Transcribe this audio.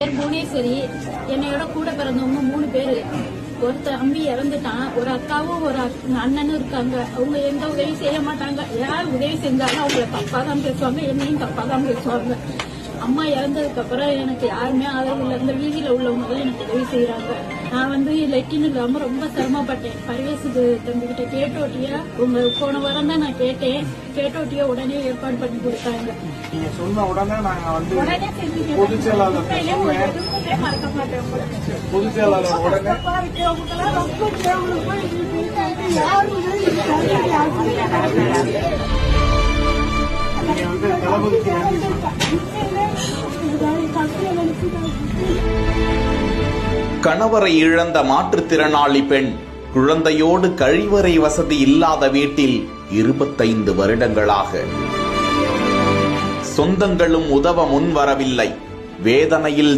பேர் புவனேஸ்வரி. என்னையோட கூட பிறந்தவங்க 3 பேரு. ஒரு தம்பி இறந்துட்டான், ஒரு அக்காவும் ஒரு அண்ணனும் இருக்காங்க. அவங்க எந்த உதவி செய்ய மாட்டாங்க. யார் உதவி செஞ்சாலும் அவங்கள தப்பா தான் பேசுவாங்க, என்னையும் தப்பா தான் பேசுவாங்க. அம்மா இறந்ததுக்கு அப்புறம் எனக்கு யாருமே ஆதரவு இல்லை. இந்த வீதியில உள்ளவங்க தான் எனக்கு உதவி செய்யறாங்க. நான் லெட்டின் இல்லாம ரொம்ப சிரமப்பட்டேன். பரிவேசுக்கு தம்பிக்கிட்ட கேட்டோட்டியா போன வாரம் தான் நான் கேட்டேன். கேட்டோட்டியா உடனே ஏற்பாடு பண்ணி கொடுத்தாங்க. நீங்க சொன்ன உடனே நாங்க உடனே பொதுச் செயலாளர் மறக்க மாட்டேன். பொதுச் செயலாளர் உடனே தளபதிக்கு கணவரை இழந்த மாற்றுத்திறனாளி பெண் குழந்தையோடு கழிவறை வசதி இல்லாத வீட்டில் 25 வருடங்களாக. சொந்தங்களும் உதவ முன்வரவில்லை. வேதனையில்